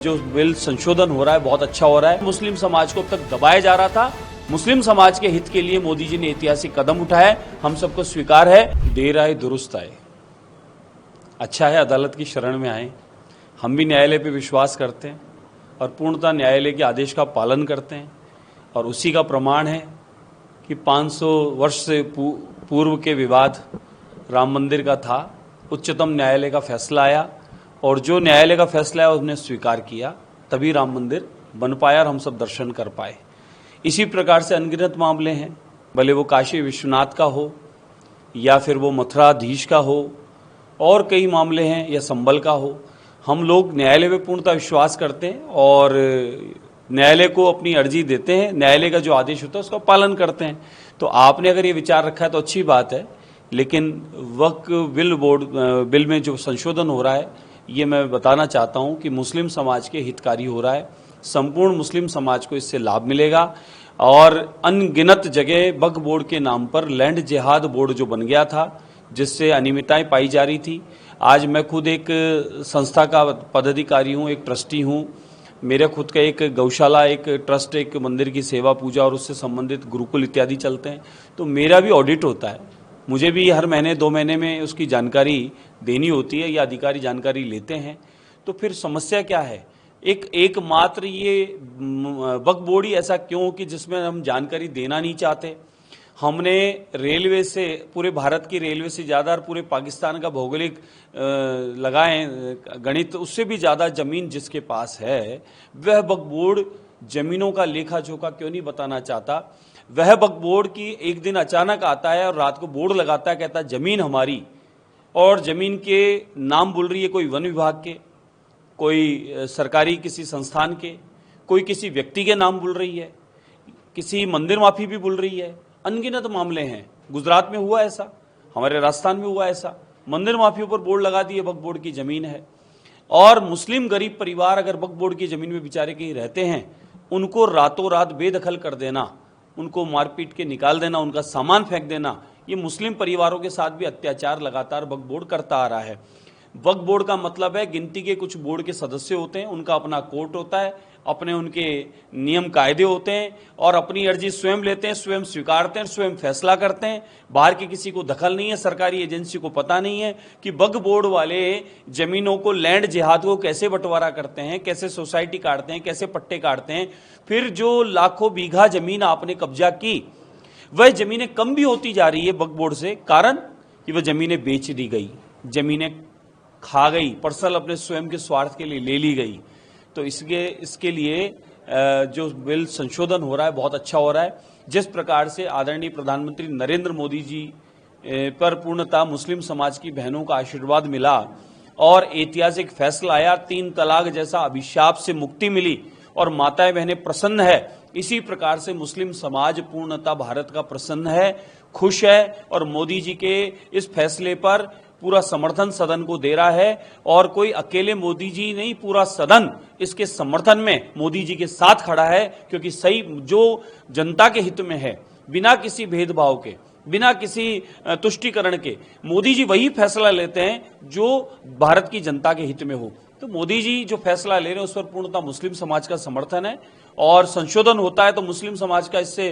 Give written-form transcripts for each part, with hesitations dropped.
जो बिल संशोधन हो रहा है बहुत अच्छा हो रहा है। मुस्लिम समाज को अब तक दबाया जा रहा था। मुस्लिम समाज के हित के लिए मोदी जी ने ऐतिहासिक कदम उठाया, हम सबको स्वीकार है। देर आए दुरुस्त आए, अच्छा है अदालत की शरण में आए। हम भी न्यायालय पे विश्वास करते हैं और पूर्णतः न्यायालय के आदेश का पालन करते हैं और उसी का प्रमाण है कि 500 वर्ष से पूर्व के विवाद राम मंदिर का था, उच्चतम न्यायालय का फैसला आया और जो न्यायालय का फैसला है उसने स्वीकार किया, तभी राम मंदिर बन पाया और हम सब दर्शन कर पाए। इसी प्रकार से अनगिनत मामले हैं, भले वो काशी विश्वनाथ का हो या फिर वो मथुराधीश का हो और कई मामले हैं या संबल का हो। हम लोग न्यायालय में पूर्णतः विश्वास करते हैं और न्यायालय को अपनी अर्जी देते हैं, न्यायालय का जो आदेश होता है उसका पालन करते हैं। तो आपने अगर ये विचार रखा है तो अच्छी बात है, लेकिन वक्फ बिल में जो संशोधन हो रहा है ये मैं बताना चाहता हूं कि मुस्लिम समाज के हितकारी हो रहा है। संपूर्ण मुस्लिम समाज को इससे लाभ मिलेगा और अनगिनत जगह वक्फ बोर्ड के नाम पर लैंड जिहाद बोर्ड जो बन गया था, जिससे अनियमितताएं पाई जा रही थी। आज मैं खुद एक संस्था का पदाधिकारी हूं, एक ट्रस्टी हूं। मेरे खुद का एक गौशाला, एक ट्रस्ट, एक मंदिर की सेवा पूजा और उससे संबंधित गुरुकुल इत्यादि चलते हैं, तो मेरा भी ऑडिट होता है। मुझे भी हर महीने 2 महीने में उसकी जानकारी देनी होती है या अधिकारी जानकारी लेते हैं। तो फिर समस्या क्या है? एकमात्र ये वक्फ बोर्ड ही ऐसा क्यों कि जिसमें हम जानकारी देना नहीं चाहते? हमने रेलवे से, पूरे भारत की रेलवे से ज़्यादा और पूरे पाकिस्तान का भौगोलिक लगाएं गणित, उससे भी ज़्यादा ज़मीन जिसके पास है, वह वक्फ बोर्ड ज़मीनों का लेखा जोखा क्यों नहीं बताना चाहता? वह वक्फ बोर्ड की एक दिन अचानक आता है और रात को बोर्ड लगाता है, कहता है जमीन हमारी, और जमीन के नाम बोल रही है कोई वन विभाग के, कोई सरकारी किसी संस्थान के, कोई किसी व्यक्ति के नाम बोल रही है, किसी मंदिर माफी भी बोल रही है। अनगिनत मामले हैं। गुजरात में हुआ ऐसा, हमारे राजस्थान में हुआ ऐसा, मंदिर माफियों पर बोर्ड लगा दिए वक्फ बोर्ड की जमीन है। और मुस्लिम गरीब परिवार अगर वक्फ बोर्ड की जमीन में बेचारे कहीं रहते हैं, उनको रातों रात बेदखल कर देना, उनको मारपीट के निकाल देना, उनका सामान फेंक देना, ये मुस्लिम परिवारों के साथ भी अत्याचार लगातार वक्फ बोर्ड करता आ रहा है। वक्फ बोर्ड का मतलब है गिनती के कुछ बोर्ड के सदस्य होते हैं, उनका अपना कोर्ट होता है, अपने उनके नियम कायदे होते हैं और अपनी अर्जी स्वयं लेते हैं, स्वयं स्वीकारते हैं, स्वयं फैसला करते हैं। बाहर की किसी को दखल नहीं है, सरकारी एजेंसी को पता नहीं है कि वक्फ बोर्ड वाले जमीनों को, लैंड जिहाद को कैसे बंटवारा करते हैं, कैसे सोसाइटी काटते हैं, कैसे पट्टे काटते हैं। फिर जो लाखों बीघा जमीन आपने कब्जा की, वह जमीनें कम भी होती जा रही है वक्फ बोर्ड से, कारण कि वह जमीनें बेच दी गई, जमीनें खा गई, पर्सनल अपने स्वयं के स्वार्थ के लिए ले ली गई। तो इसके लिए जो बिल संशोधन हो रहा है बहुत अच्छा हो रहा है। जिस प्रकार से आदरणीय प्रधानमंत्री नरेंद्र मोदी जी पर पूर्णतः मुस्लिम समाज की बहनों का आशीर्वाद मिला और ऐतिहासिक फैसला आया, 3 तलाक जैसा अभिशाप से मुक्ति मिली और माताएं बहनें प्रसन्न है, इसी प्रकार से मुस्लिम समाज पूर्णतः भारत का प्रसन्न है, खुश है और मोदी जी के इस फैसले पर पूरा समर्थन सदन को दे रहा है। और कोई अकेले मोदी जी नहीं, पूरा सदन इसके समर्थन में मोदी जी के साथ खड़ा है, क्योंकि सही जो जनता के हित में है, बिना किसी भेदभाव के, बिना किसी तुष्टीकरण के, मोदी जी वही फैसला लेते हैं जो भारत की जनता के हित में हो। तो मोदी जी जो फैसला ले रहे हैं उस पर पूर्णतः मुस्लिम समाज का समर्थन है और संशोधन होता है तो मुस्लिम समाज का इससे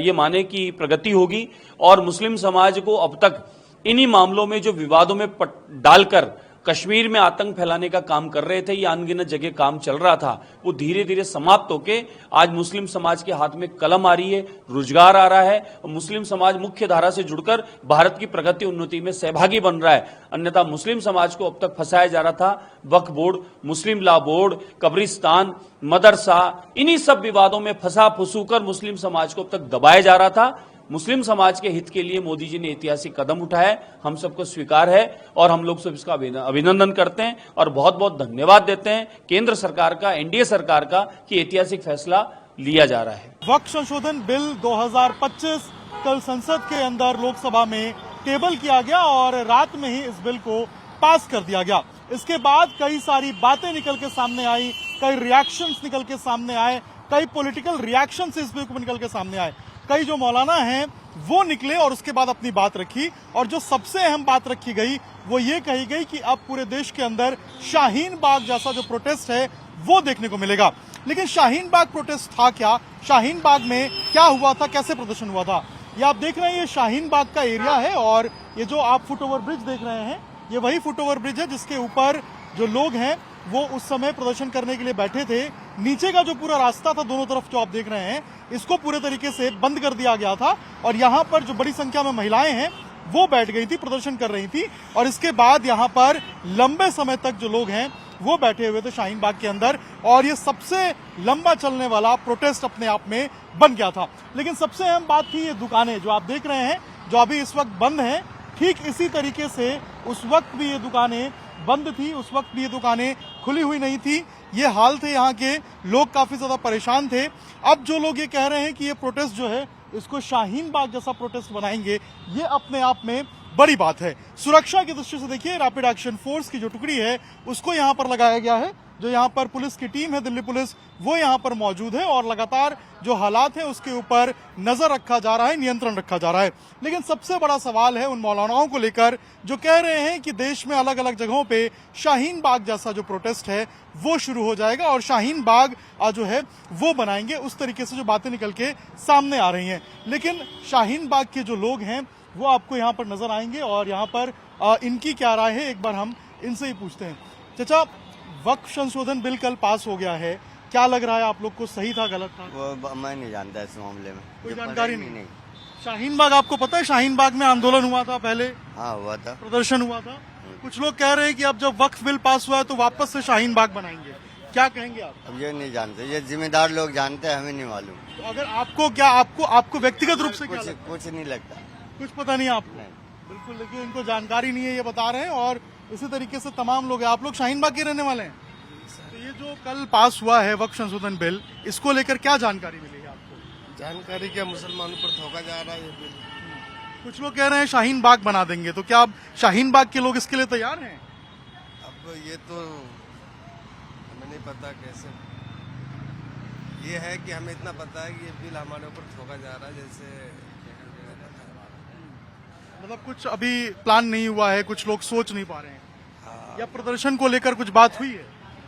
ये माने कि प्रगति होगी। और मुस्लिम समाज को अब तक इन्हीं मामलों में जो विवादों में डालकर कश्मीर में आतंक फैलाने का काम कर रहे थे, या अनगिनत जगह काम चल रहा था, वो धीरे धीरे समाप्त होके आज मुस्लिम समाज के हाथ में कलम आ रही है, रोजगार आ रहा है और मुस्लिम समाज मुख्य धारा से जुड़कर भारत की प्रगति उन्नति में सहभागी बन रहा है। अन्यथा मुस्लिम समाज को अब तक फंसाया जा रहा था वक्फ बोर्ड, मुस्लिम लॉ बोर्ड, कब्रिस्तान, मदरसा, इन्हीं सब विवादों में फंसा फुसूकर मुस्लिम समाज को अब तक दबाया जा रहा था। मुस्लिम समाज के हित के लिए मोदी जी ने ऐतिहासिक कदम उठाया, हम सबको स्वीकार है और हम लोग सब इसका अभिनंदन करते हैं और बहुत बहुत धन्यवाद देते हैं केंद्र सरकार का, एनडीए सरकार का, कि ऐतिहासिक फैसला लिया जा रहा है। वक्फ संशोधन बिल 2025 कल संसद के अंदर लोकसभा में टेबल किया गया और रात में ही इस बिल को पास कर दिया गया। इसके बाद कई सारी बातें निकल के सामने आई, कई रिएक्शंस निकल के सामने आए, कई पॉलिटिकल रिएक्शंस इस बिल को निकल के सामने आए। कई जो मौलाना हैं वो निकले और उसके बाद अपनी बात रखी, और जो सबसे अहम बात रखी गई वो ये कही गई कि अब पूरे देश के अंदर शाहीन बाग जैसा जो प्रोटेस्ट है वो देखने को मिलेगा। लेकिन शाहीन बाग प्रोटेस्ट था क्या, शाहीन बाग में क्या हुआ था, कैसे प्रदर्शन हुआ था, ये आप देख रहे हैं। ये शाहीन बाग का एरिया है और ये जो आप फुट ओवर ब्रिज देख रहे हैं, ये वही फुट ओवर ब्रिज है जिसके ऊपर जो लोग हैं वो उस समय प्रदर्शन करने के लिए बैठे थे। नीचे का जो पूरा रास्ता था दोनों तरफ जो आप देख रहे हैं, इसको पूरे तरीके से बंद कर दिया गया था और यहाँ पर जो बड़ी संख्या में महिलाएं हैं वो बैठ गई थी, प्रदर्शन कर रही थी। और इसके बाद यहाँ पर लंबे समय तक जो लोग हैं वो बैठे हुए थे शाहीन बाग के अंदर और ये सबसे लंबा चलने वाला प्रोटेस्ट अपने आप में बन गया था। लेकिन सबसे अहम बात थी ये दुकानें जो आप देख रहे हैं, जो अभी इस वक्त बंद हैं। ठीक इसी तरीके से उस वक्त भी ये दुकानें बंद थी, उस वक्त भी ये दुकानें खुली हुई नहीं थी। ये हाल थे यहाँ के, लोग काफी ज्यादा परेशान थे। अब जो लोग ये कह रहे हैं कि ये प्रोटेस्ट जो है इसको शाहीन बाग जैसा प्रोटेस्ट बनाएंगे, ये अपने आप में बड़ी बात है। सुरक्षा की दृष्टि से देखिए, रैपिड एक्शन फोर्स की जो टुकड़ी है उसको यहाँ पर लगाया गया है। जो यहाँ पर पुलिस की टीम है, दिल्ली पुलिस, वो यहाँ पर मौजूद है और लगातार जो हालात है उसके ऊपर नजर रखा जा रहा है, नियंत्रण रखा जा रहा है। लेकिन सबसे बड़ा सवाल है उन मौलानाओं को लेकर जो कह रहे हैं कि देश में अलग अलग जगहों पे शाहीन बाग जैसा जो प्रोटेस्ट है वो शुरू हो जाएगा और शाहीन बाग जो है वो बनाएंगे। उस तरीके से जो बातें निकल के सामने आ रही हैं। लेकिन शाहीन बाग के जो लोग हैं वो आपको यहाँ पर नजर आएंगे और यहाँ पर इनकी क्या राय है, एक बार हम इनसे ही पूछते हैं। चाचा, वक्फ संशोधन बिल कल पास हो गया है, क्या लग रहा है आप लोग को, सही था गलत था? वो मैं नहीं जानता इस मामले में, कोई जानकारी नहीं। शाहीन बाग आपको पता है, शाहीन बाग में आंदोलन हुआ था पहले? हाँ हुआ था, प्रदर्शन हुआ था। कुछ लोग कह रहे हैं कि अब जब वक्फ बिल पास हुआ है तो वापस से शाहीन बाग बनाएंगे, क्या कहेंगे आप? अब ये नहीं जानते, ये जिम्मेदार लोग जानते हैं, हमें नहीं मालूम। तो अगर आपको क्या, आपको व्यक्तिगत रूप से क्या लगता है? कुछ नहीं लगता, कुछ पता नहीं आपको? बिल्कुल, देखिए इनको जानकारी नहीं है ये बता रहे हैं और इसी तरीके से तमाम लोग हैं। आप लोग शाहीन बाग के रहने वाले हैं, तो ये जो कल पास हुआ है वक्फ संशोधन बिल, इसको लेकर क्या जानकारी मिली है आपको? जानकारी क्या, मुसलमानों पर ठोका जा रहा है ये बिल। कुछ लोग कह रहे हैं शाहीन बाग बना देंगे, तो क्या अब शाहीन बाग के लोग इसके लिए तैयार हैं? अब ये तो हमें नहीं पता कैसे, ये है कि हमें इतना पता है कि ये बिल हमारे ऊपर ठोका जा रहा है, जैसे मतलब कुछ अभी प्लान नहीं हुआ है, कुछ लोग सोच नहीं पा रहे हैं। हाँ, या प्रदर्शन को लेकर कुछ बात हुई है?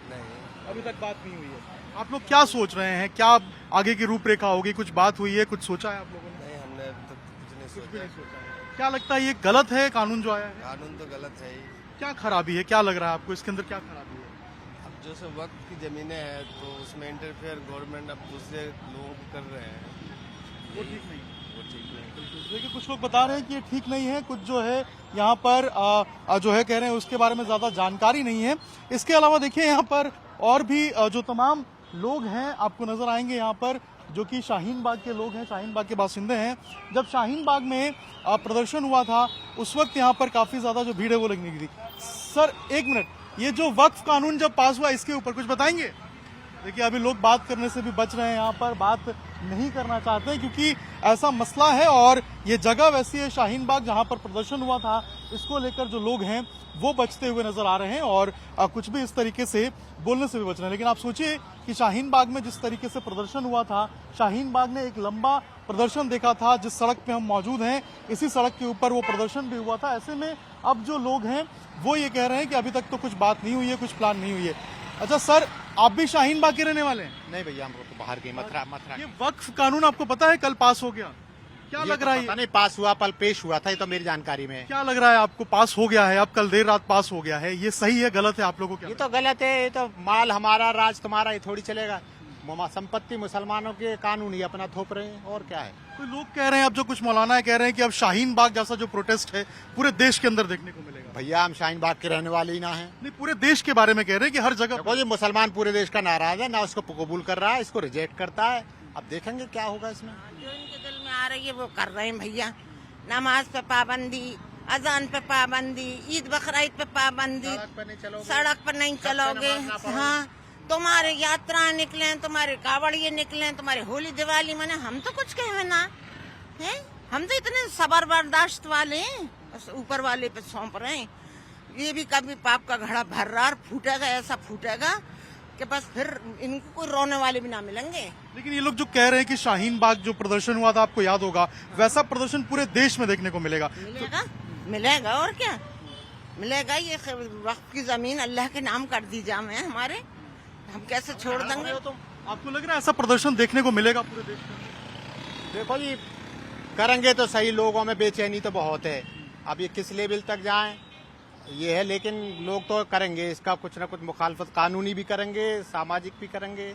नहीं अभी तक बात नहीं हुई है। आप लोग क्या सोच रहे हैं, क्या आगे की रूपरेखा होगी, कुछ बात हुई है, कुछ सोचा है आप लोगों ने? नहीं, हमने अभी तक कुछ नहीं कुछ भी नहीं सोचा। सोचा है। क्या लगता है ये गलत है कानून जो आया है? कानून तो गलत है ही। क्या खराबी है, क्या लग रहा है आपको इसके अंदर, क्या खराबी है? अब जो सब वक्त की जमीनें हैं तो उसमें इंटरफेयर गवर्नमेंट अब दूसरे लोगों को कर रहे हैं, वो ठीक नहीं। वो ठीक नहीं। देखिए कुछ लोग बता रहे हैं कि ये ठीक नहीं है, कुछ जो है यहाँ पर जो है कह रहे हैं उसके बारे में ज्यादा जानकारी नहीं है। इसके अलावा देखिए यहाँ पर और भी जो तमाम लोग हैं आपको नजर आएंगे यहाँ पर, जो कि शाहीन बाग के लोग हैं, शाहीन बाग के बासिंदे हैं। जब शाहीन बाग में प्रदर्शन हुआ था उस वक्त यहाँ पर काफी ज्यादा जो भीड़ है वो लगने की थी। सर एक मिनट, ये जो वक्फ कानून जब पास हुआ इसके ऊपर कुछ बताएंगे? देखिए अभी लोग बात करने से भी बच रहे हैं, यहाँ पर बात नहीं करना चाहते हैं क्योंकि ऐसा मसला है और ये जगह वैसी है शाहीन बाग जहाँ पर प्रदर्शन हुआ था, इसको लेकर जो लोग हैं वो बचते हुए नजर आ रहे हैं और कुछ भी इस तरीके से बोलने से भी बच रहे हैं। लेकिन आप सोचिए कि शाहीन बाग में जिस तरीके से प्रदर्शन हुआ था, शाहीन बाग ने एक लंबा प्रदर्शन देखा था, जिस सड़क पे हम मौजूद हैं इसी सड़क के ऊपर वो प्रदर्शन भी हुआ था। ऐसे में अब जो लोग हैं वो ये कह रहे हैं कि अभी तक तो कुछ बात नहीं हुई है, कुछ प्लान नहीं हुई है। अच्छा सर, आप भी शाहीन बाग के रहने वाले हैं? नहीं भैया, हम तो बाहर के मथुरा। ये वक्फ कानून आपको पता है कल पास हो गया, क्या लग रहा है? पता नहीं, पास हुआ, कल पेश हुआ था, ये तो मेरी जानकारी में है। क्या लग रहा है आपको, पास हो गया है, अब कल देर रात पास हो गया है, ये सही है गलत है आप लोगों को? ये तो गलत है, ये तो माल हमारा, राज तुम्हारा, ये थोड़ी चलेगा। संपत्ति मुसलमानों के, कानून ही अपना थोप रहे हैं, और क्या है। कोई लोग कह रहे हैं, अब जो कुछ मौलाना कह रहे हैं कि अब शाहीन बाग जैसा जो प्रोटेस्ट है पूरे देश के अंदर देखने को मिलेगा। भैया हम शाहीन बाग के रहने वाले ही ना हैं। नहीं, पूरे देश के बारे में कह रहे हैं कि हर जगह। देखो जी, मुसलमान पूरे देश का नाराज है, ना उसको कबूल कर रहा है, इसको रिजेक्ट करता है। अब देखेंगे क्या होगा इसमें। जो इनके दिल में आ रही है वो कर रहे हैं भैया। नमाज पे पाबंदी, अजान पे पाबंदी, ईद बकरीद पे पाबंदी, सड़क पर नहीं चलोगे। हाँ, तुम्हारे यात्रा निकले, तुम्हारे कावड़िए निकले, तुम्हारे होली दिवाली मने, हम तो कुछ कहे ना है, हम तो इतने सबर बर्दाश्त वाले हैं, ऊपर वाले पे सौंप रहे हैं। ये भी कभी पाप का घड़ा भर रहा और फूटेगा, ऐसा फूटेगा कि बस फिर इनको कोई रोने वाले भी ना मिलेंगे। लेकिन ये लोग जो कह रहे हैं कि शाहीन बाग जो प्रदर्शन हुआ था, आपको याद होगा, वैसा प्रदर्शन पूरे देश में देखने को मिलेगा। मिलेगा और क्या मिलेगा। ये वक्त की जमीन अल्लाह के नाम कर दी जाए हमारे, हम कैसे छोड़ देंगे? आपको लग रहा है ऐसा प्रदर्शन देखने को मिलेगा पूरे देश में? देखो जी, करेंगे तो सही, लोगों में बेचैनी तो बहुत है। अब ये किस लेवल तक जाएं ये है, लेकिन लोग तो करेंगे इसका कुछ ना कुछ मुखालफत, कानूनी भी करेंगे, सामाजिक भी करेंगे।